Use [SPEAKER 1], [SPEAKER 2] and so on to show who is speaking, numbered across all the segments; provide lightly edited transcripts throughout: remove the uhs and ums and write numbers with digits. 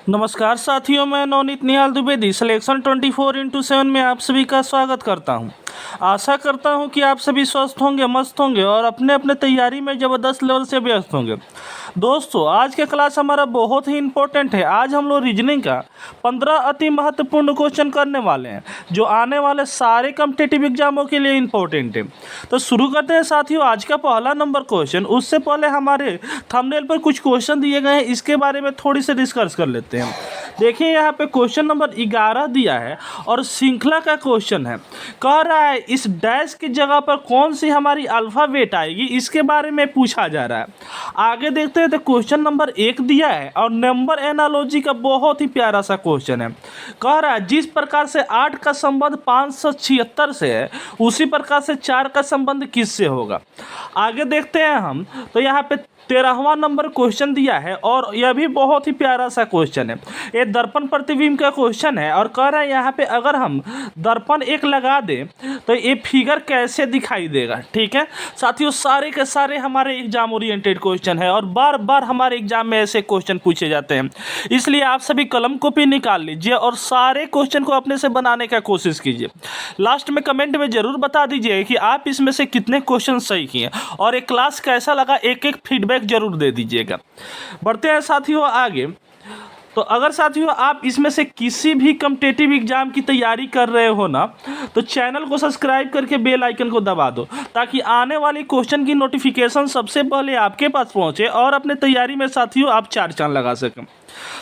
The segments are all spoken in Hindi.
[SPEAKER 1] नमस्कार साथियों, मैं नवनीत निहाल द्विवेदी सिलेक्शन 24x7 में आप सभी का स्वागत करता हूं। आशा करता हूं कि आप सभी स्वस्थ होंगे, मस्त होंगे और अपने अपने तैयारी में ज़बरदस्त लेवल से व्यस्त होंगे। दोस्तों, आज का क्लास हमारा बहुत ही इम्पोर्टेंट है। आज हम लोग रीजनिंग का 15 अति महत्वपूर्ण क्वेश्चन करने वाले हैं, जो आने वाले सारे कॉम्पिटिटिव एग्जामों के लिए इम्पोर्टेंट है। तो शुरू करते हैं साथियों आज का पहला नंबर क्वेश्चन। उससे पहले हमारे थंबनेल पर कुछ क्वेश्चन दिए गए हैं, इसके बारे में थोड़ी सी डिस्कस कर लेते हैं। देखिए, यहाँ पे क्वेश्चन नंबर 11 दिया है और श्रृंखला का क्वेश्चन है। कह रहा है इस डैश की जगह पर कौन सी हमारी अल्फाबेट आएगी, इसके बारे में पूछा जा रहा है। आगे देखते हैं तो क्वेश्चन नंबर 1 दिया है और नंबर एनालॉजी का बहुत ही प्यारा सा क्वेश्चन है। कह रहा है जिस प्रकार से 8 का संबंध 576 से है, उसी प्रकार से 4 का संबंध किससे होगा। आगे देखते हैं हम तो यहाँ पे 13वां नंबर क्वेश्चन दिया है और यह भी बहुत ही प्यारा सा क्वेश्चन है। ये दर्पण प्रतिबिंब का क्वेश्चन है और कह रहा है यहाँ पे अगर हम दर्पण एक लगा दें तो ये फिगर कैसे दिखाई देगा। ठीक है साथियों, सारे के सारे हमारे एग्जाम ओरिएंटेड क्वेश्चन है और बार बार हमारे एग्जाम में ऐसे क्वेश्चन पूछे जाते हैं। इसलिए आप सभी कलम कॉपी निकाल लीजिए और सारे क्वेश्चन को अपने से बनाने का कोशिश कीजिए। लास्ट में कमेंट में ज़रूर बता दीजिए कि आप इसमें से कितने क्वेश्चन सही किए और एक क्लास कैसा लगा, एक एक फीडबैक जरूर दे दीजिएगा। बढ़ते हैं साथियों आगे। तो अगर साथियों आप इसमें से किसी भी कॉम्पिटिटिव एग्जाम की तैयारी कर रहे हो ना, तो चैनल को सब्सक्राइब करके बेल आइकन को दबा दो, ताकि आने वाली क्वेश्चन की नोटिफिकेशन सबसे पहले आपके पास पहुंचे और अपने तैयारी में साथियों आप 4 चांद लगा सकें।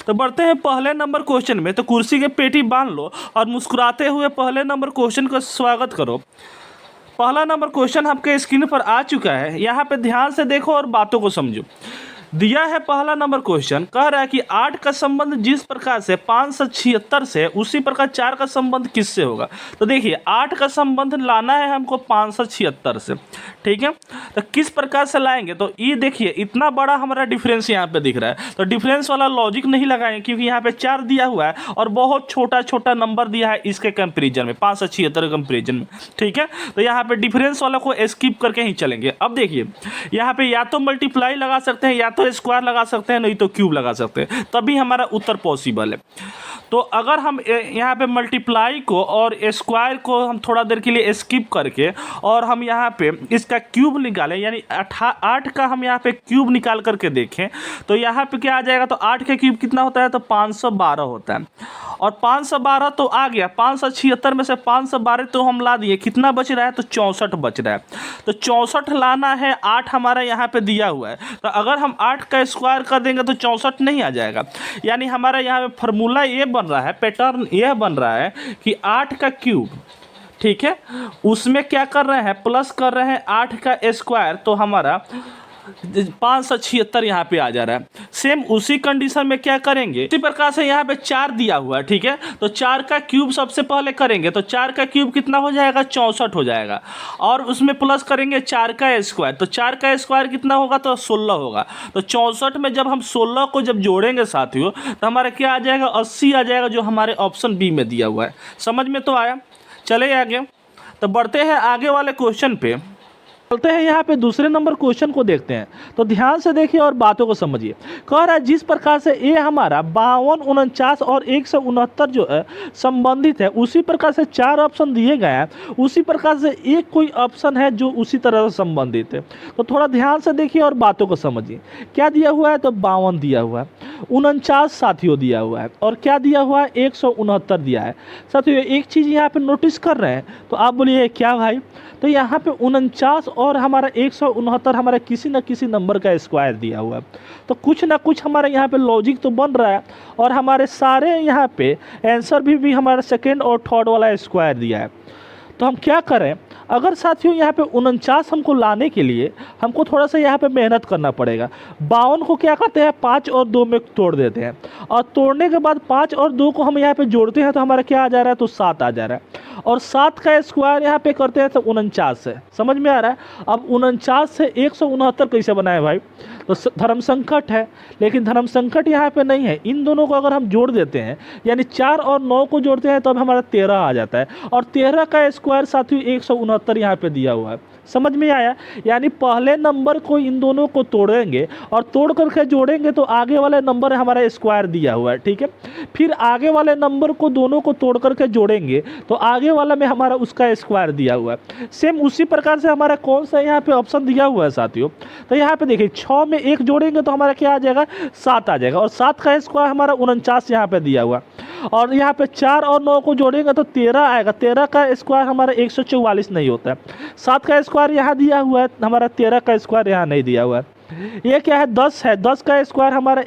[SPEAKER 1] तो बढ़ते हैं पहले नंबर क्वेश्चन में। तो कुर्सी के पेटी बांध लो और मुस्कुराते हुए पहले नंबर क्वेश्चन का स्वागत करो। पहला नंबर क्वेश्चन आपके स्क्रीन पर आ चुका है, यहाँ पे ध्यान से देखो और बातों को समझो। दिया है पहला नंबर क्वेश्चन, कह रहा है कि 8 का संबंध जिस प्रकार से 576 से, उसी प्रकार 4 का संबंध किससे होगा। तो देखिए 8 का संबंध लाना है हमको 576 से। ठीक है, तो किस प्रकार से लाएंगे, तो ये देखिए इतना बड़ा हमारा डिफरेंस यहाँ पे दिख रहा है। तो डिफरेंस वाला लॉजिक नहीं लगाएंगे, क्योंकि यहाँ पे 4 दिया हुआ है और बहुत छोटा छोटा नंबर दिया है इसके कंपेरिजन में, 576 कंपेरिजन में। ठीक है, तो यहाँ पे डिफरेंस वाला को स्किप करके ही चलेंगे। अब देखिए यहाँ पे या तो मल्टीप्लाई लगा सकते हैं, या तो स्क्वायर लगा सकते हैं, नहीं तो क्यूब लगा सकते हैं, तभी हमारा उत्तर पॉसिबल है। तो अगर हम यहाँ पे मल्टीप्लाई को और स्क्वायर को हम थोड़ा देर के लिए स्किप करके और हम यहाँ पे इसका क्यूब निकालें, यानी 8 का हम यहाँ पे क्यूब निकाल करके देखें, तो यहाँ पे क्या आ जाएगा। तो 8 का क्यूब कितना होता है, तो 512 होता है। और 512 तो आ गया, 576 में से 512 तो हम ला दिए, कितना बच रहा है, तो 64 बच रहा है। तो 64 लाना है, 8 हमारा यहाँ पे दिया हुआ है। तो अगर हम 8 का स्क्वायर कर देंगे तो 64 नहीं आ जाएगा। यानी हमारा यहाँ पे फॉर्मूला ये बन रहा है, पैटर्न यह बन रहा है कि 8 का क्यूब, ठीक है, उसमें क्या कर रहे हैं, प्लस कर रहे हैं 8 का स्क्वायर, तो हमारा 576 यहाँ पे आ जा रहा है। सेम उसी कंडीशन में क्या करेंगे, इसी प्रकार से यहाँ पे 4 दिया हुआ है। ठीक है, तो 4 का क्यूब सबसे पहले करेंगे, तो 4 का क्यूब कितना हो जाएगा, 64 हो जाएगा। और उसमें प्लस करेंगे 4 का स्क्वायर, तो 4 का स्क्वायर कितना होगा, तो 16 होगा। तो 64 में जब हम 16 को जब जोड़ेंगे साथियों, तो हमारा क्या आ जाएगा, 80 आ जाएगा, जो हमारे ऑप्शन बी में दिया हुआ है। समझ में तो आया। चले आगे, तो बढ़ते हैं आगे वाले क्वेश्चन पे। चलते हैं यहाँ पे दूसरे नंबर क्वेश्चन को देखते हैं। तो ध्यान से देखिए और बातों को समझिए। कह रहा है जिस प्रकार से ये हमारा 52, 49 और 169 जो है संबंधित है, उसी प्रकार से 4 ऑप्शन दिए गए हैं, उसी प्रकार से एक कोई ऑप्शन है जो उसी तरह से संबंधित है। तो थोड़ा ध्यान से देखिए और बातों को समझिए। क्या दिया हुआ है, तो 52 दिया हुआ है, 49 साथियों दिया हुआ है, और क्या दिया हुआ है, 169 दिया है। साथियों एक चीज़ यहाँ पे नोटिस कर रहे हैं, तो आप बोलिए क्या भाई, तो यहाँ पे 49 और हमारा 169 हमारा किसी न किसी नंबर का स्क्वायर दिया हुआ है। तो कुछ ना कुछ हमारे यहाँ पे लॉजिक तो बन रहा है, और हमारे सारे यहाँ पे आंसर भी हमारा सेकेंड और थर्ड वाला स्क्वायर दिया है। तो हम क्या करें, अगर साथियों यहाँ पे 49 हमको लाने के लिए हमको थोड़ा सा यहाँ पे मेहनत करना पड़ेगा। 52 को क्या करते हैं, 5 और 2 में तोड़ देते हैं, और तोड़ने के बाद 5 और 2 को हम यहाँ पे जोड़ते हैं, तो हमारा क्या आ जा रहा है, तो 7 आ जा रहा है। और 7 का स्क्वायर यहाँ पे करते हैं तो 49 है। समझ में आ रहा है। अब 49 से 169 कैसे बनाए भाई, तो धर्म संकट है, लेकिन धर्म संकट यहाँ पे नहीं है। इन दोनों को अगर हम जोड़ देते हैं, यानी 4 और 9 को जोड़ते हैं, तो अब हमारा 13 आ जाता है, और 13 का स्क्वायर साथियों 169 यहाँ पे दिया हुआ है। समझ में आया? यानी पहले नंबर को इन दोनों को तोड़ेंगे और तोड़ करके जोड़ेंगे तो आगे वाले नंबर हमारा स्क्वायर दिया हुआ है, ठीक है। फिर आगे वाले नंबर को दोनों को तोड़ करके जोड़ेंगे तो आगे वाला में हमारा उसका स्क्वायर दिया हुआ है। सेम उसी प्रकार से हमारा कौन सा यहाँ पे ऑप्शन दिया हुआ है साथियों, तो यहाँ पे देखिए 6 में 1 जोड़ेंगे तो हमारा क्या आ जाएगा, 7 आ जाएगा, और 7 का स्क्वायर हमारा 49 यहाँ पे दिया हुआ। और यहाँ पे 4 और 9 को जोड़ेंगे तो 13 आएगा, 13 का स्क्वायर हमारा 144 नहीं होता है। 7 का स्क्वायर यहाँ दिया हुआ है, हमारा 13 का स्क्वायर यहाँ नहीं दिया हुआ है। ये क्या है, 10 है, 10 का स्क्वायर हमारा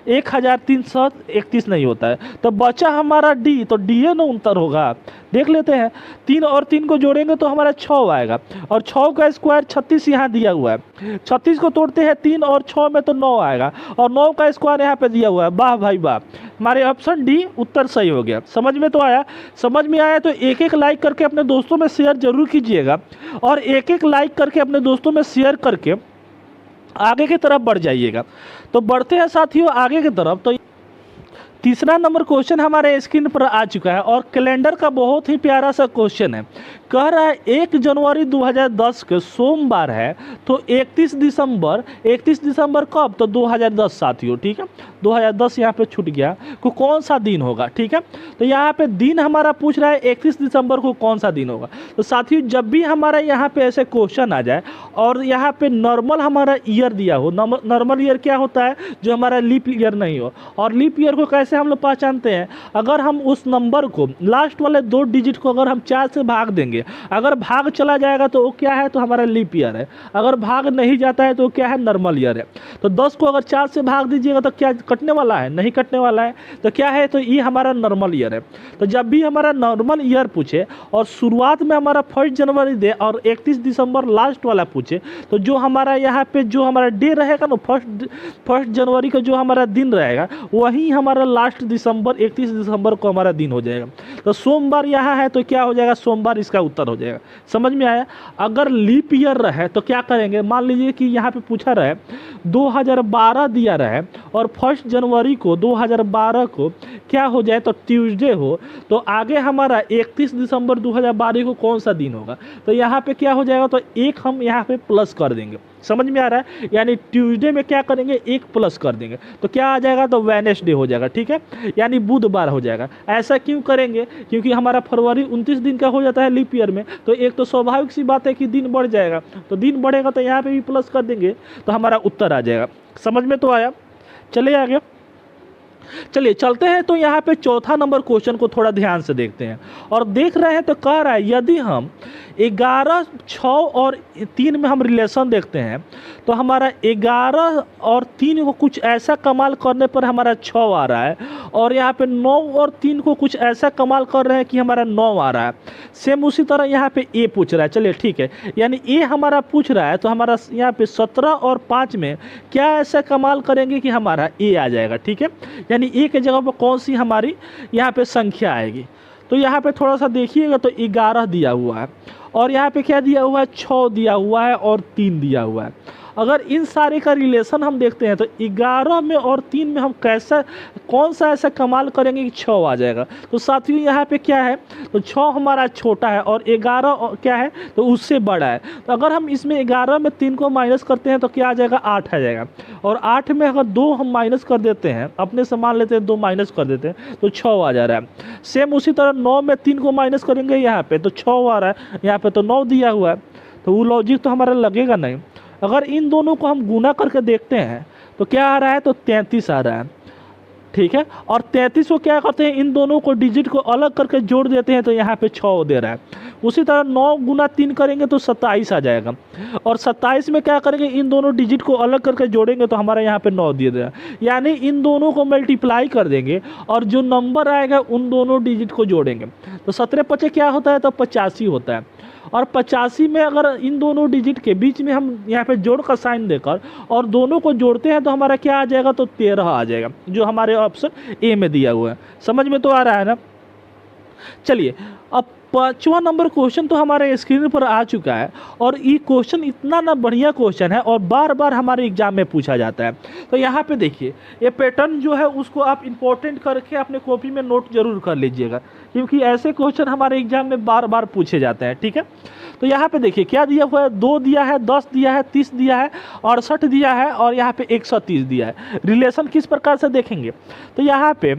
[SPEAKER 1] 1331 नहीं होता है। तो बचा हमारा डी, तो डी ए नो उत्तर होगा। देख लेते हैं, 3 और 3 को जोड़ेंगे तो हमारा 6 आएगा, और 6 का स्क्वायर 36 यहाँ दिया हुआ है। 36 को तोड़ते हैं 3 और 6 में तो 9 आएगा, और 9 का स्क्वायर यहाँ पे दिया हुआ है। वाह भाई वाह, हमारे ऑप्शन डी उत्तर सही हो गया। समझ में तो आया? समझ में आया तो एक एक लाइक करके अपने दोस्तों में शेयर जरूर कीजिएगा, और एक एक लाइक करके अपने दोस्तों में शेयर करके आगे की तरफ बढ़ जाइएगा। तो बढ़ते हैं साथियों आगे की तरफ। तो तीसरा नंबर क्वेश्चन हमारे स्क्रीन पर आ चुका है, और कैलेंडर का बहुत ही प्यारा सा क्वेश्चन है। कह रहा है 1 जनवरी 2010 के सोमवार है, तो 31 दिसंबर कब, तो 2010 साथियों, ठीक है। 2010 यहाँ पे छूट गया, को कौन सा दिन होगा, ठीक है। तो यहाँ पे दिन हमारा पूछ रहा है 31 दिसंबर को कौन सा दिन होगा। तो साथियों जब भी हमारा यहाँ पे ऐसे क्वेश्चन आ जाए और यहाँ पे नॉर्मल हमारा ईयर दिया हो, नॉर्मल ईयर क्या होता है, जो हमारा लीप ईयर नहीं हो। और लीप ईयर को कैसे हम लोग पहचानते हैं, अगर हम उस नंबर को लास्ट वाले 2 डिजिट को अगर हम 4 से भाग देंगे, अगर भाग चला जाएगा तो वो क्या है, तो हमारा लीप ईयर है। अगर भाग नहीं जाता है तो क्या है, नॉर्मल ईयर है। तो 10 को अगर 4 से भाग दीजिएगा तो क्या कटने वाला है, नहीं कटने वाला है, तो क्या है, तो ये हमारा नॉर्मल ईयर है। तो जब भी हमारा नॉर्मल ईयर पूछे और शुरुआत में हमारा 1 जनवरी दे और 31 दिसंबर लास्ट वाला पूछे, तो जो हमारा यहाँ पे जो हमारा डे रहेगा ना, फर्स्ट जनवरी का जो हमारा दिन रहेगा वही हमारा लास्ट दिसंबर 31 दिसंबर को हमारा दिन हो जाएगा। तो सोमवार यहाँ है तो क्या हो जाएगा, सोमवार इसका उत्तर हो जाएगा। समझ में आया? अगर लीप ईयर रहे तो क्या करेंगे, मान लीजिए कि यहाँ पे पूछा रहे 2012 दिया रहे और 1 जनवरी को 2012 को क्या हो जाए, तो ट्यूसडे हो, तो आगे हमारा 31 दिसंबर 2012 को कौन सा दिन होगा, तो यहाँ पे क्या हो जाएगा, तो 1 हम यहाँ पे प्लस कर देंगे। समझ में आ रहा है? यानी ट्यूसडे में क्या करेंगे, 1 प्लस कर देंगे, तो क्या आ जाएगा, तो वेडनेसडे हो जाएगा, ठीक है, यानी बुधवार हो जाएगा। ऐसा क्यों करेंगे, क्योंकि हमारा फरवरी 29 दिन का हो जाता है लीप ईयर में, तो एक तो स्वाभाविक सी बात है कि दिन बढ़ जाएगा, तो दिन बढ़ेगा तो यहाँ पे भी प्लस कर देंगे तो हमारा उत्तर आ जाएगा। समझ में तो आया? चलिए आगे, चलिए चलते हैं। तो यहाँ पे चौथा नंबर क्वेश्चन को थोड़ा ध्यान से देखते हैं, और देख रहे हैं तो कह रहा है यदि हम 11, 6 और 3 में हम रिलेशन देखते हैं तो हमारा 11 और 3 को कुछ ऐसा कमाल करने पर हमारा 6 आ रहा है, और यहाँ पे 9 और 3 को कुछ ऐसा कमाल कर रहे हैं कि हमारा 9 आ रहा है। सेम उसी तरह यहाँ पे ए पूछ रहा है। चलिए ठीक है, यानी ए हमारा पूछ रहा है तो हमारा यहाँ पे 17 और 5 में क्या ऐसा कमाल करेंगे कि हमारा ए आ जाएगा, ठीक है। यानी ए के जगह पर कौन सी हमारी यहाँ पे संख्या आएगी, तो यहाँ पे थोड़ा सा देखिएगा तो 11 दिया हुआ है, और यहाँ पे क्या दिया हुआ है, 6 दिया हुआ है और 3 दिया हुआ है। अगर इन सारे का रिलेशन हम देखते हैं तो 11 में और 3 में हम कैसा कौन सा ऐसा कमाल करेंगे कि 6 आ जाएगा। तो साथियों यहाँ पे क्या है, तो 6 हमारा छोटा है और 11 क्या है, तो उससे बड़ा है। तो अगर हम इसमें 11 में 3 को माइनस करते हैं तो क्या आ जाएगा, 8 आ जाएगा, और 8 में अगर 2 हम माइनस कर देते हैं, अपने से मान लेते हैं 2 माइनस कर देते हैं तो 6 आ जा रहा है। सेम उसी तरह 9 में 3 को माइनस करेंगे यहाँ पे तो 6 आ रहा है, यहाँ पे तो 9 दिया हुआ है, तो वो लॉजिक तो हमारा लगेगा नहीं। अगर इन दोनों को हम गुना करके देखते हैं तो क्या आ रहा है, तो 33 आ रहा है, ठीक है। और 33 को क्या करते हैं, इन दोनों को डिजिट को अलग करके जोड़ देते हैं तो यहाँ पे 6 दे रहा है। उसी तरह 9 गुना 3 करेंगे तो 27 आ जाएगा, और 27 में क्या करेंगे, इन दोनों डिजिट को अलग करके जोड़ेंगे तो हमारा यहाँ पे 9 दे देगा। यानी इन दोनों को मल्टीप्लाई कर देंगे और जो नंबर आएगा उन दोनों डिजिट को जोड़ेंगे तो 17 पचे क्या होता है, तो 85 होता है। और 85 में अगर इन दोनों डिजिट के बीच में हम यहाँ पे जोड़ का साइन देकर और दोनों को जोड़ते हैं तो हमारा क्या आ जाएगा, तो 13 आ जाएगा, जो हमारे ऑप्शन ए में दिया हुआ है। समझ में तो आ रहा है ना? चलिए अब 5वां नंबर क्वेश्चन तो हमारे स्क्रीन पर आ चुका है, और ये क्वेश्चन इतना ना बढ़िया क्वेश्चन है और बार बार हमारे एग्जाम में पूछा जाता है। तो यहाँ पे देखिए, ये पैटर्न जो है उसको आप इंपॉर्टेंट करके अपने कॉपी में नोट जरूर कर लीजिएगा। क्योंकि ऐसे क्वेश्चन हमारे एग्जाम में बार बार पूछे जाते हैं। ठीक है, तो यहाँ पे देखिए क्या दिया हुआ है, 2 दिया है, 10 दिया है, 30 दिया है, 68 दिया है और यहाँ पे 130 दिया है। रिलेशन किस प्रकार से देखेंगे, तो यहाँ पे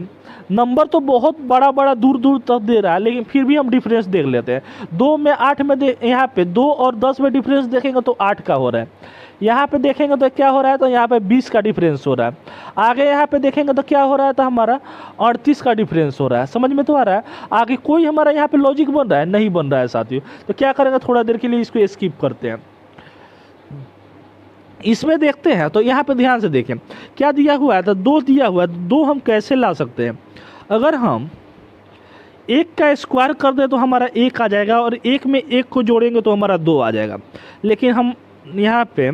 [SPEAKER 1] नंबर तो बहुत बड़ा बड़ा दूर दूर तक दे रहा है, लेकिन फिर भी हम डिफरेंस देख लेते हैं। 2 में 8 में यहाँ पे 2 और 10 में डिफरेंस देखेंगे तो 8 का हो रहा है। यहाँ पे देखेंगे तो क्या हो रहा है, तो यहाँ पे 20 का डिफरेंस हो रहा है। आगे यहाँ पे देखेंगे तो क्या हो रहा है, तो हमारा 38 का डिफरेंस हो रहा है। समझ में तो आ रहा है। आगे कोई हमारा यहाँ पे लॉजिक बन रहा है, नहीं बन रहा है साथियों। तो क्या करेंगे, थोड़ा देर के लिए इसको स्किप करते हैं, इसमें देखते हैं। तो यहाँ पे ध्यान से देखें क्या दिया हुआ है, तो 2 दिया हुआ है। 2 हम कैसे ला सकते हैं, अगर हम 1 का स्क्वायर कर दें तो हमारा 1 आ जाएगा, और 1 में 1 को जोड़ेंगे तो हमारा 2 आ जाएगा। लेकिन हम यहाँ पे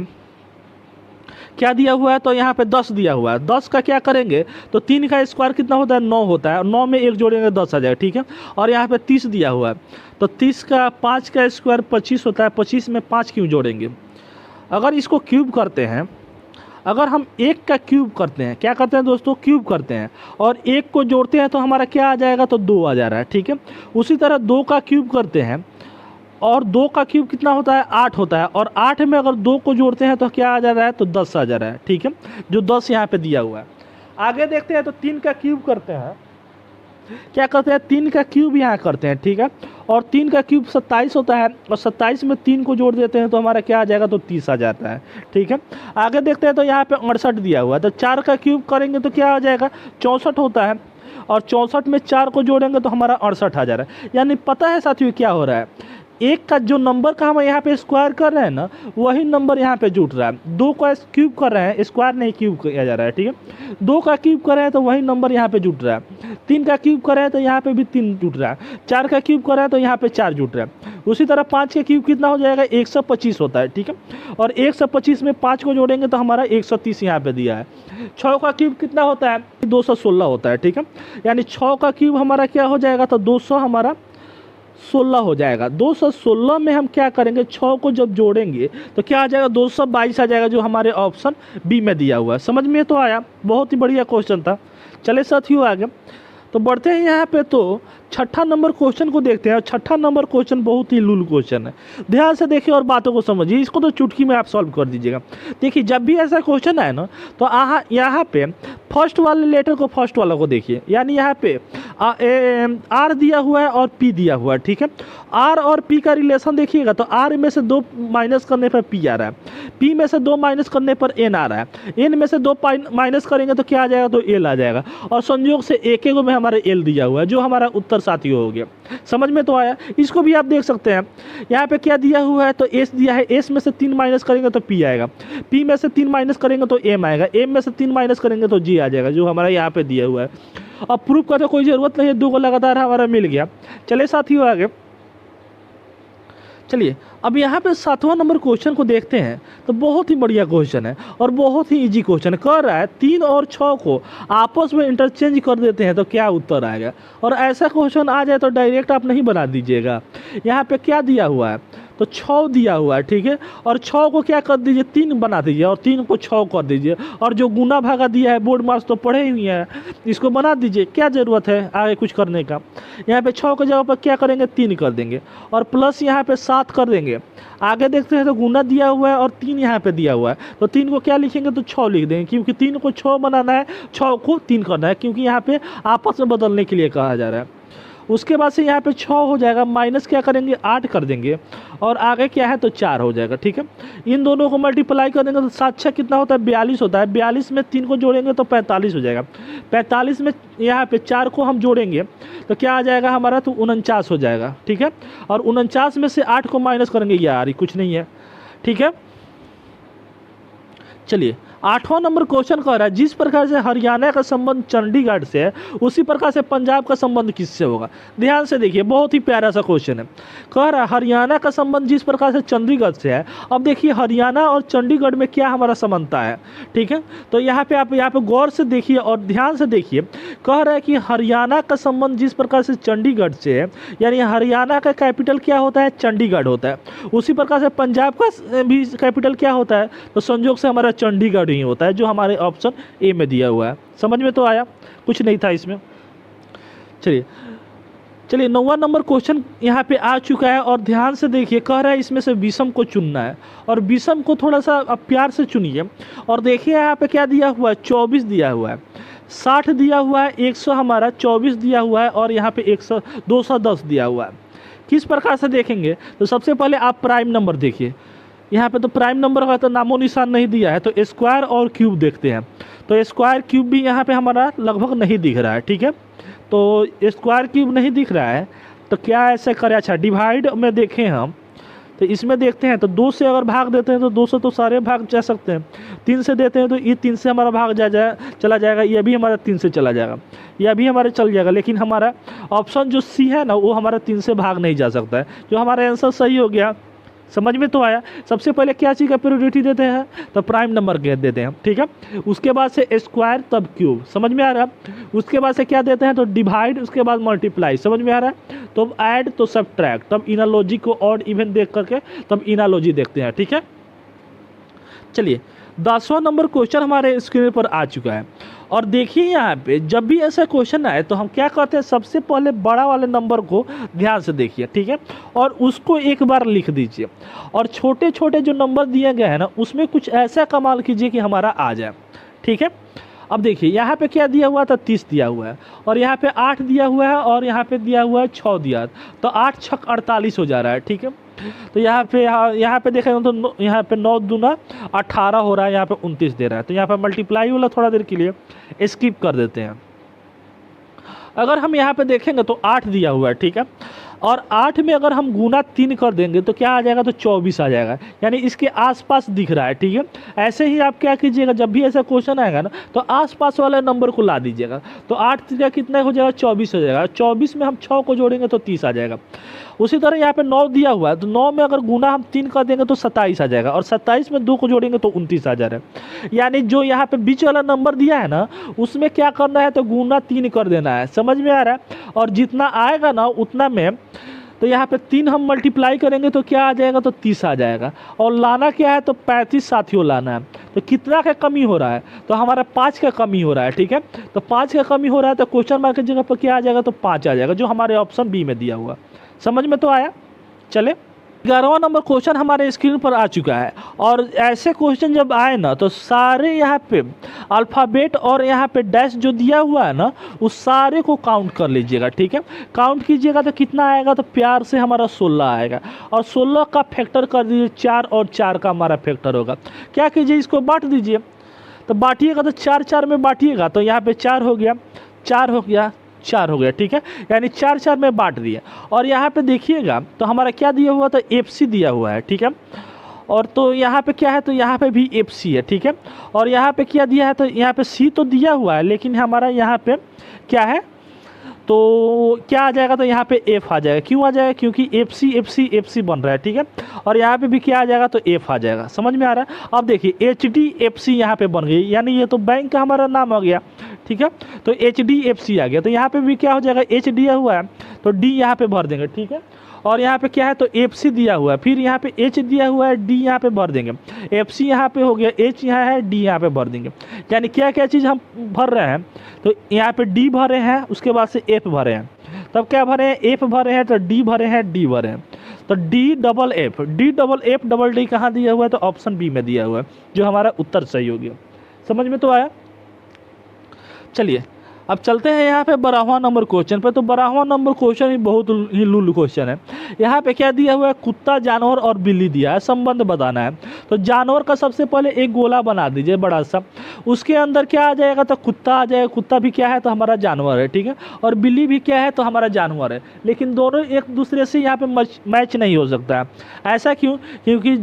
[SPEAKER 1] क्या दिया हुआ है, तो यहाँ पे 10 दिया हुआ है। 10 का क्या करेंगे, तो 3 का स्क्वायर कितना होता है, 9 होता है, और 9 में 1 जोड़ेंगे 10 आ जाएगा। ठीक है, और यहाँ पे 30 दिया हुआ है, तो 30 का 5 का स्क्वायर 25 होता है। 25 में 5 क्यों जोड़ेंगे। अगर इसको क्यूब करते हैं, अगर हम 1 का क्यूब करते हैं, क्या करते हैं दोस्तों, क्यूब करते हैं और 1 को जोड़ते हैं तो हमारा क्या आ जाएगा, तो 2 आ जा रहा है। ठीक है, उसी तरह 2 का क्यूब करते हैं और 2 का क्यूब कितना होता है, 8 होता है, और 8 में अगर 2 को जोड़ते हैं तो क्या आ जा रहा है, तो 10 आ जा रहा है। ठीक है, जो 10 यहाँ पे दिया हुआ है। आगे देखते हैं, तो 3 का क्यूब करते हैं, क्या करते हैं, 3 का क्यूब यहाँ करते हैं। ठीक है, और 3 का क्यूब 27 होता है, और 27 में 3 को जोड़ देते हैं तो हमारा क्या आ जाएगा, तो 30 आ जाता है। ठीक है, आगे देखते हैं, तो यहाँ पे 68 दिया हुआ है, तो 4 का क्यूब करेंगे तो क्या आ जाएगा, 64 होता है, और 64 में 4 को जोड़ेंगे तो हमारा 68 आ जा रहा है। यानी पता है साथियों क्या हो रहा है, 1 का जो नंबर का हम यहाँ पे स्क्वायर कर रहे हैं ना, वही नंबर यहाँ पे जुट रहा है। 2 का क्यूब कर रहे हैं, स्क्वायर नहीं क्यूब किया जा रहा है। ठीक है, 2 का क्यूब कर रहे हैं तो वही नंबर यहाँ पे जुट रहा है। 3 का क्यूब कर रहे हैं तो यहाँ पे भी 3 जुट रहा है। 4 का क्यूब कर रहे हैं तो यहाँ पे 4 जुट रहा है। उसी तरह 5 का क्यूब कितना हो जाएगा, 125 होता है। ठीक है, और 125 में 5 को जोड़ेंगे तो हमारा 130 यहाँ पे दिया है। 6 का क्यूब कितना होता है, 216 होता है। ठीक है, यानी 6 का क्यूब हमारा क्या हो जाएगा, तो 200 हमारा 16 हो जाएगा। 216 में हम क्या करेंगे, 6 को जब जोड़ेंगे तो क्या आ जाएगा, 222 आ जाएगा, जो हमारे ऑप्शन बी में दिया हुआ है। समझ में तो आया, बहुत ही बढ़िया क्वेश्चन था। चले साथियों आगे तो बढ़ते हैं यहाँ पे। तो छठा नंबर क्वेश्चन को देखते हैं, और छठा नंबर क्वेश्चन बहुत ही लूल क्वेश्चन है। ध्यान से देखिए और बातों को समझिए, इसको तो चुटकी में आप सॉल्व कर दीजिएगा। देखिए जब भी ऐसा क्वेश्चन आए ना, तो यहाँ पे फर्स्ट वाले लेटर को फर्स्ट वाला को देखिए, यानी यहाँ पे आर दिया हुआ है और पी दिया हुआ है। ठीक है, आर और पी का रिलेशन देखिएगा, तो आर में से 2 माइनस करने पर पी आ रहा है, पी में से 2 माइनस करने पर एन आ रहा है, एन में से 2 माइनस करेंगे तो क्या आ जाएगा, तो एल आ जाएगा, और संयोग से एक में हमारे एल दिया हुआ है, जो हमारा उत्तर साथियों हो गया। समझ में तो आया। इसको भी आप देख सकते हैं, यहाँ पे क्या दिया हुआ है, तो एस दिया है, एस में से 3 माइनस करेंगे तो पी आएगा, पी में से 3 माइनस करेंगे तो एम आएगा, एम में से 3 माइनस करेंगे तो जी आ जाएगा, जो हमारा यहाँ पे दिया हुआ है। अब प्रूफ का तो कोई ज़रूरत नहीं है, 2 को लगातार हमारा मिल गया। चलिए साथियों आगे चलिए, अब यहाँ पे 7वां नंबर क्वेश्चन को देखते हैं। तो बहुत ही बढ़िया क्वेश्चन है और बहुत ही इजी क्वेश्चन। कह रहा है 3 और 6 को आपस में इंटरचेंज कर देते हैं तो क्या उत्तर आएगा। और ऐसा क्वेश्चन आ जाए तो डायरेक्ट आप नहीं बना दीजिएगा। यहाँ पे क्या दिया हुआ है, तो 6 दिया हुआ है। ठीक है, और 6 को क्या कर दीजिए, 3 बना दीजिए, और 3 को 6 कर दीजिए, और जो गुना भागा दिया है बोर्ड मार्क्स तो पढ़े हुए हैं, इसको बना दीजिए। क्या ज़रूरत है आगे कुछ करने का। यहाँ पे 6 की जगह पर क्या करेंगे, 3 कर देंगे, और प्लस यहाँ पे 7 कर देंगे। आगे देखते हैं तो गुना दिया हुआ है और 3 यहाँ पे दिया हुआ है, तो 3 को क्या लिखेंगे, तो 6 लिख देंगे, क्योंकि 3 को 6 बनाना है, 6 को 3 करना है, क्योंकि यहाँ पे आपस में बदलने के लिए कहा जा रहा है। उसके बाद से यहाँ पे 6 हो जाएगा, माइनस क्या करेंगे, 8 कर देंगे, और आगे क्या है, तो 4 हो जाएगा। ठीक है, इन दोनों को मल्टीप्लाई कर देंगे तो 7 6 कितना होता है, 42 होता है। 42 में 3 को जोड़ेंगे तो 45 हो जाएगा। 45 में यहाँ पे 4 को हम जोड़ेंगे तो क्या आ जाएगा हमारा, तो 49 हो जाएगा। ठीक है, और 49 में से 8 को माइनस करेंगे, यार ये कुछ नहीं है। ठीक है, चलिए 8वां नंबर क्वेश्चन कह रहा है, जिस प्रकार से हरियाणा का संबंध चंडीगढ़ से है, उसी प्रकार से पंजाब का संबंध किससे होगा। ध्यान से देखिए, बहुत ही प्यारा सा क्वेश्चन है। कह रहा है हरियाणा का संबंध जिस प्रकार से चंडीगढ़ से है। अब देखिए हरियाणा और चंडीगढ़ में क्या हमारा समानता है। ठीक है, तो यहाँ पे आप यहाँ पे गौर से देखिए और ध्यान से देखिए। कह रहा है कि हरियाणा का संबंध जिस प्रकार से चंडीगढ़ से है, यानी हरियाणा का कैपिटल क्या होता है, चंडीगढ़ होता है। उसी प्रकार से पंजाब का भी कैपिटल क्या होता है, तो संयोग से हमारा चंडीगढ़ ही होता है, जो हमारे ऑप्शन ए में दिया हुआ है। समझ में तो आया, कुछ नहीं था इसमें। चलिए चलिए 9वां नंबर क्वेश्चन यहाँ पे आ चुका है और ध्यान से देखिए, कह रहा है इसमें से विषम को चुनना है और विषम को थोड़ा सा आप प्यार से चुनिए। और देखिए यहाँ पे क्या दिया हुआ है, 24 दिया हुआ है, 60 दिया हुआ है, 100 हमारा 24 दिया हुआ है और यहाँ पे 100 210 दिया हुआ है। किस प्रकार से देखेंगे, तो सबसे पहले आप प्राइम नंबर देखिए। यहाँ पे तो प्राइम नंबर का तो नामो निशान नहीं दिया है, तो स्क्वायर और क्यूब देखते हैं। तो स्क्वायर क्यूब भी यहाँ पे हमारा लगभग नहीं दिख रहा है, ठीक है। तो स्क्वायर क्यूब नहीं दिख रहा है तो क्या ऐसे करें, अच्छा डिवाइड में देखें हम, तो इसमें देखते हैं तो 2 से अगर भाग देते हैं तो 2 से तो सारे भाग जा सकते हैं, 3 से देते हैं तो ये 3 से हमारा भाग चला जाएगा, ये भी हमारा 3 से चला जाएगा, यह भी हमारे चल जाएगा। लेकिन हमारा ऑप्शन जो सी है ना, वो हमारा 3 से भाग नहीं जा सकता है, जो हमारा आंसर सही हो गया। समझ में तो आया। सबसे पहले क्या चीज़ का प्रायोरिटी देते हैं, तो प्राइम नंबर के देते हैं, ठीक है। उसके बाद से स्क्वायर तब क्यूब, समझ में आ रहा है। उसके बाद से क्या देते हैं, तो डिवाइड, उसके बाद मल्टीप्लाई, समझ में आ रहा है। तो ऐड तो सबट्रैक्ट, तब इनालॉजी को ऑड इवन देख करके तब इनालॉजी देखते हैं, ठीक है। चलिए 10वां नंबर क्वेश्चन हमारे स्क्रीन पर आ चुका है और देखिए यहाँ पे जब भी ऐसा क्वेश्चन आए तो हम क्या करते हैं, सबसे पहले बड़ा वाले नंबर को ध्यान से देखिए, ठीक है, और उसको एक बार लिख दीजिए और छोटे छोटे जो नंबर दिए गए हैं ना, उसमें कुछ ऐसा कमाल कीजिए कि हमारा आ जाए, ठीक है। अब देखिए यहाँ पे क्या दिया हुआ था, 30 दिया हुआ है और यहाँ पे 8 दिया हुआ है और यहाँ पे दिया हुआ है 6 दिया, तो 8 छक 48 हो जा रहा है, ठीक है। तो यहाँ पे देखें तो यहाँ पे 9 दूना 18 हो रहा है, यहाँ पे 29 दे रहा है, तो यहाँ पे मल्टीप्लाई वाला थोड़ा देर के लिए स्किप कर देते हैं। अगर हम यहाँ पे देखेंगे तो 8 दिया हुआ है, ठीक है, और 8 में अगर हम गुना 3 कर देंगे तो क्या आ जाएगा, तो 24 आ जाएगा, यानी इसके आसपास दिख रहा है, ठीक है। ऐसे ही आप क्या कीजिएगा, जब भी ऐसा क्वेश्चन आएगा ना तो आसपास वाले नंबर को ला दीजिएगा। तो 8 का कितना हो जाएगा, 24 हो जाएगा, 24 में हम 6 को जोड़ेंगे तो 30 आ जाएगा। उसी तरह यहाँ पे 9 दिया हुआ है, तो 9 में अगर गुना हम 3 कर देंगे तो 27 आ जाएगा और 27 में 2 को जोड़ेंगे तो 29 आ जा रहा है। यानी जो यहाँ पे बीच वाला नंबर दिया है ना, उसमें क्या करना है, तो गुना 3 कर देना है, समझ में आ रहा है। और जितना आएगा ना उतना में, तो यहाँ पे 3 हम मल्टीप्लाई करेंगे तो क्या आ जाएगा, तो 30 आ जाएगा। और लाना क्या है, तो 35 साथियों लाना है। तो कितना का कमी हो रहा है, तो हमारा 5 का कमी हो रहा है, ठीक है। तो 5 का कमी हो रहा है तो क्वेश्चन मार्क की जगह पर क्या आ जाएगा, तो 5 आ जाएगा, जो हमारे ऑप्शन बी में दिया हुआ। समझ में तो आया। चले 11वां नंबर क्वेश्चन हमारे स्क्रीन पर आ चुका है और ऐसे क्वेश्चन जब आए ना तो सारे यहाँ पे अल्फ़ाबेट और यहाँ पे डैश जो दिया हुआ है ना, उस सारे को काउंट कर लीजिएगा, ठीक है। काउंट कीजिएगा तो कितना आएगा, तो प्यार से हमारा 16 आएगा और 16 का फैक्टर कर दीजिए 4 और 4 का हमारा फैक्टर होगा। क्या कीजिए, इसको बांट दीजिए, तो बांटिएगा तो 4 4 में बांटिएगा तो यहाँ पे 4 हो गया, 4 हो गया, 4 हो गया, ठीक है। यानी 4 4 में बांट दिया। और यहाँ पे देखिएगा तो हमारा क्या दिया हुआ, तो FC दिया हुआ है, ठीक है। और तो यहाँ पे क्या है, तो यहाँ पे भी FC है, ठीक है। और यहाँ पे क्या दिया है, तो यहाँ पे C तो दिया हुआ है, लेकिन हमारा यहाँ पे क्या है, तो क्या आ जाएगा, तो यहाँ पे F आ जाएगा। क्यों आ जाएगा, क्योंकि FC FC FC बन रहा है, ठीक है। और यहाँ पे भी क्या आ जाएगा, तो F आ जाएगा। समझ में आ रहा है। अब देखिए HDFC यहाँ पे बन गई, यानी ये तो बैंक का हमारा नाम हो गया, ठीक है। तो HDFC आ गया, तो यहाँ पे भी क्या हो जाएगा, H दिया हुआ है तो D यहाँ पे भर देंगे, ठीक है। और यहाँ पे क्या है, तो FC दिया हुआ है, फिर यहाँ पे H दिया हुआ है, D यहाँ पे भर देंगे, FC यहाँ पे हो गया, H यहाँ है, D यहाँ पे भर देंगे। यानी क्या क्या चीज़ हम भर रहे हैं, तो यहाँ पे D भरे हैं, उसके बाद से F भरे हैं, तब क्या भरे हैं, F भरे हैं, तो D भरे हैं, D भरे हैं, तो D डबल F कहाँ दिया हुआ है, तो ऑप्शन बी में दिया हुआ है, जो हमारा उत्तर सही हो गया। समझ में तो आया। चलिए अब चलते हैं यहाँ पे 12वां नंबर क्वेश्चन पे। तो 12वां नंबर क्वेश्चन ही बहुत ही लुल्लू क्वेश्चन है। यहाँ पे क्या दिया हुआ है, कुत्ता, जानवर और बिल्ली दिया है, संबंध बताना है। तो जानवर का सबसे पहले एक गोला बना दीजिए बड़ा सा, उसके अंदर क्या आ जाएगा, तो कुत्ता आ जाएगा। कुत्ता भी क्या है, तो हमारा जानवर है, ठीक है। और बिल्ली भी क्या है, तो हमारा जानवर है। लेकिन दोनों एक दूसरे से यहाँ पे मैच नहीं हो सकता है। ऐसा क्यों, क्योंकि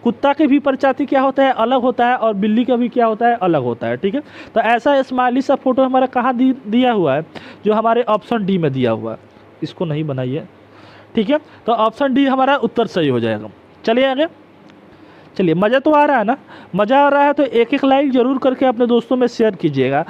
[SPEAKER 1] कुत्ता की भी प्रजाति क्या होता है, अलग होता है, और बिल्ली का भी क्या होता है, अलग होता है, ठीक है। तो ऐसा स्माइली सा फोटो हमारा कहाँ दिया हुआ है, जो हमारे ऑप्शन डी में दिया हुआ है। इसको नहीं बनाइए, ठीक है। तो ऑप्शन डी हमारा उत्तर सही हो जाएगा। चलिए आगे। चलिए मज़ा तो आ रहा है ना, मज़ा आ रहा है तो एक एक लाइक ज़रूर करके अपने दोस्तों में शेयर कीजिएगा।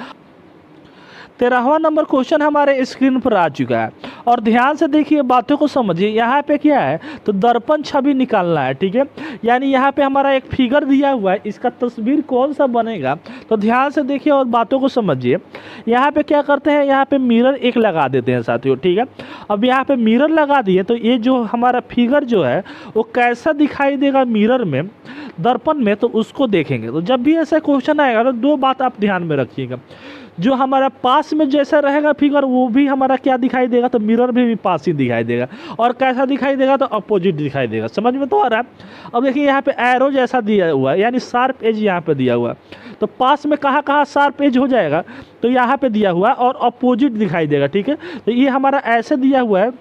[SPEAKER 1] 13वां नंबर क्वेश्चन हमारे स्क्रीन पर आ चुका है और ध्यान से देखिए, बातों को समझिए। यहाँ पे क्या है, तो दर्पण छवि निकालना है, ठीक है। यानी यहाँ पे हमारा एक फिगर दिया हुआ है, इसका तस्वीर कौन सा बनेगा, तो ध्यान से देखिए और बातों को समझिए। यहाँ पे क्या करते हैं, यहाँ पे मिरर एक लगा देते हैं साथियों, ठीक है। अब यहाँ पे मिरर लगा दिए तो ये जो हमारा फिगर जो है वो कैसा दिखाई देगा मिरर में, दर्पण में, तो उसको देखेंगे। तो जब भी ऐसा क्वेश्चन आएगा तो दो बात आप ध्यान में रखिएगा, जो हमारा पास में जैसा रहेगा फिगर वो भी हमारा क्या दिखाई देगा, तो मिरर में भी पास ही दिखाई देगा, और कैसा दिखाई देगा, तो अपोजिट दिखाई देगा। समझ में तो आ रहा है। अब देखिए यहाँ पे एरो जैसा दिया हुआ है, यानी शार्प एज यहाँ पे दिया हुआ है, तो पास में कहाँ कहाँ शार्प एज हो जाएगा, तो यहाँ पे दिया हुआ है, और अपोजिट दिखाई देगा, ठीक है। तो ये हमारा ऐसे दिया हुआ है,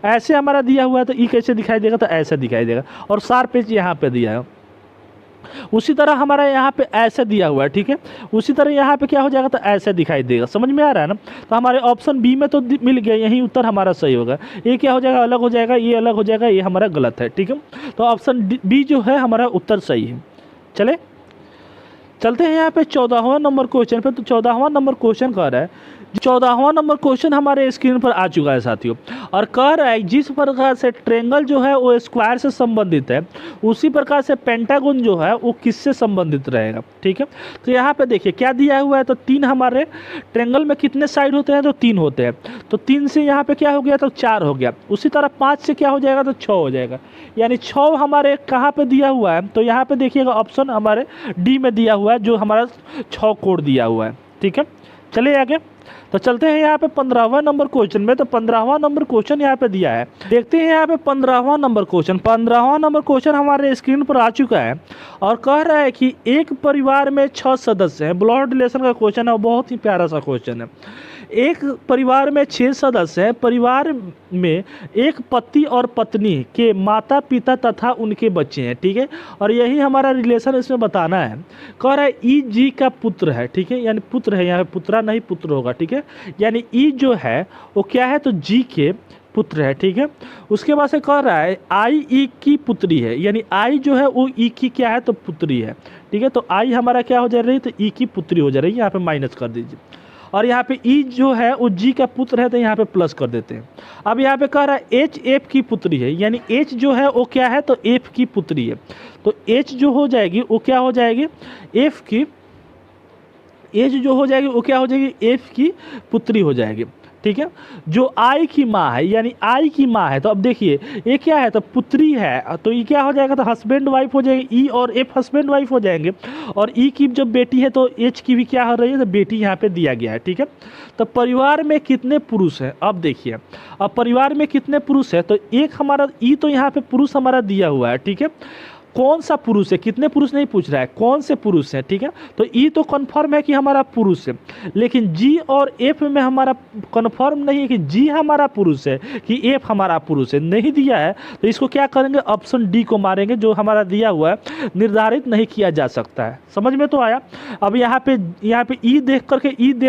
[SPEAKER 1] ऐसे हमारा दिया हुआ है, तो ये कैसे दिखाई देगा, तो ऐसे दिखाई देगा, और शार्प एज यहाँ पे दिया है। उसी तरह हमारा यहाँ पे ऐसे दिया हुआ है, ठीक है। उसी तरह यहाँ पे क्या हो जाएगा, तो ऐसे दिखाई देगा। समझ में आ रहा है ना। तो हमारे ऑप्शन बी में तो मिल गया, यही उत्तर हमारा सही होगा। ये क्या हो जाएगा, अलग हो जाएगा, ये अलग हो जाएगा, ये हमारा गलत है, ठीक है। तो ऑप्शन बी जो है हमारा उत्तर सही है। चले चलते हैं यहाँ पे 14वां नंबर क्वेश्चन पे। तो 14वां नंबर क्वेश्चन कह रहा है, 14वां नंबर क्वेश्चन हमारे स्क्रीन पर आ चुका है साथियों, और कह रहा है जिस प्रकार से ट्रेंगल जो है वो स्क्वायर से संबंधित है, उसी प्रकार से पेंटागन जो है वो किससे संबंधित रहेगा, ठीक है। तो यहाँ पे देखिए क्या दिया हुआ है, तो 3 हमारे ट्रेंगल में कितने साइड होते हैं, तो 3 होते हैं, तो 3 से यहाँ पे क्या हो गया, तो 4 हो गया। उसी तरह 5 से क्या हो जाएगा, तो 6 हो जाएगा, यानी 6 हमारे कहाँ पे दिया हुआ है, तो यहाँ पे देखिएगा ऑप्शन हमारे डी में दिया हुआ है, जो हमारा 6 कोड दिया हुआ है, ठीक है। चलिए आगे, तो चलते हैं यहाँ पे 15वां नंबर क्वेश्चन में। तो 15वां नंबर क्वेश्चन यहाँ पे दिया है, देखते हैं यहाँ पे 15वां नंबर क्वेश्चन। 15वां नंबर क्वेश्चन हमारे स्क्रीन पर आ चुका है, और कह रहा है कि एक परिवार में 6 सदस्य हैं। ब्लड रिलेशन का क्वेश्चन है, बहुत ही प्यारा सा क्वेश्चन है। एक परिवार में 6 सदस्य हैं। परिवार में एक पति और पत्नी के माता पिता तथा उनके बच्चे हैं, ठीक है। और यही हमारा रिलेशन इसमें बताना है। कह रहा है ई जी का पुत्र है, ठीक है, यानी पुत्र है, यहाँ पे पुत्रा नहीं पुत्र होगा, ठीक है। यानी ई जो है वो क्या है, तो जी के पुत्र है, ठीक है। उसके बाद से कह रहा है आई ई की पुत्री है, यानी आई जो है वो ई की क्या है, तो पुत्री है, ठीक है। तो आई हमारा क्या हो जा रही है, तो ई की पुत्री हो जा रही है, यहाँ पे माइनस कर दीजिए। और यहाँ पे ई जो है वो जी का पुत्र है, तो यहाँ पे प्लस कर देते हैं। अब यहाँ पे कह रहा है एच एफ की पुत्री है, यानी एच जो है वो क्या है, तो एफ की पुत्री है। तो एच जो हो जाएगी वो क्या हो जाएगी, एफ की, एच जो हो जाएगी वो क्या हो जाएगी, एफ की पुत्री हो जाएगी, ठीक है। जो आई की माँ है, यानी आई की माँ है, तो अब देखिए ये क्या है, तो पुत्री है, तो ये क्या हो जाएगा, तो हस्बैंड वाइफ हो जाएगी, ई और एफ हस्बैंड वाइफ हो जाएंगे। और ई की जब बेटी है तो एच की भी क्या हो रही है, तो बेटी यहाँ पे दिया गया है, ठीक है। तो परिवार में कितने पुरुष हैं, अब देखिए, अब परिवार में कितने पुरुष है, तो एक हमारा ई तो यहाँ पे पुरुष हमारा दिया हुआ है, ठीक है। कौन सा पुरुष है, कितने पुरुष नहीं पूछ रहा है, कौन से पुरुष है, ठीक है। तो ई तो कन्फर्म है कि हमारा पुरुष है, लेकिन जी और एफ में हमारा कन्फर्म नहीं है कि जी हमारा पुरुष है कि एफ हमारा पुरुष है, नहीं दिया है। तो इसको क्या करेंगे, ऑप्शन डी को मारेंगे, जो हमारा दिया हुआ है निर्धारित नहीं किया जा सकता है। समझ में तो आया। अब यहाँ पे ई देख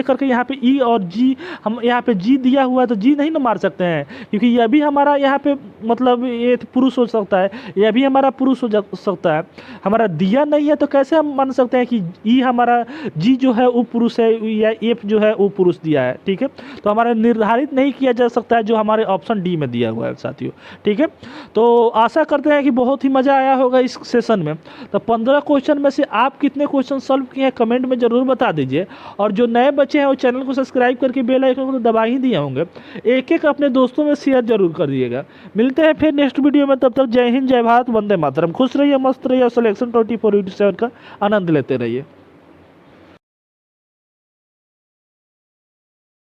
[SPEAKER 1] करके यहाँ पे ई और जी, हम यहाँ पे जी दिया हुआ है तो जी नहीं ना मार सकते हैं, क्योंकि यह भी हमारा यहाँ पे मतलब ये पुरुष हो सकता है, यह भी हमारा पुरुष हो सकता है। हमारा दिया नहीं है तो कैसे हम मान सकते हैं कि ई हमारा जी जो है वो पुरुष है या एफ जो है वो पुरुष दिया है, ठीक है। तो हमारा निर्धारित नहीं किया जा सकता है, जो हमारे ऑप्शन डी में दिया हुआ है साथियों, ठीक है। तो आशा करते हैं कि बहुत ही मज़ा आया होगा इस सेशन में। तो 15 क्वेश्चन में से आप कितने क्वेश्चन सॉल्व किए हैं कमेंट में ज़रूर बता दीजिए, और जो नए बच्चे हैं वो चैनल को सब्सक्राइब करके बेल आइकन को दबा ही दिए होंगे। एक एक अपने दोस्तों में शेयर जरूर कर दिएगा। मिलते हैं फिर नेक्स्ट वीडियो में, तब तक जय हिंद, जय भारत, वंदे मातरम। खुश रहिए, मस्त रहिए और सिलेक्शन 24/7 का आनंद लेते रहिए।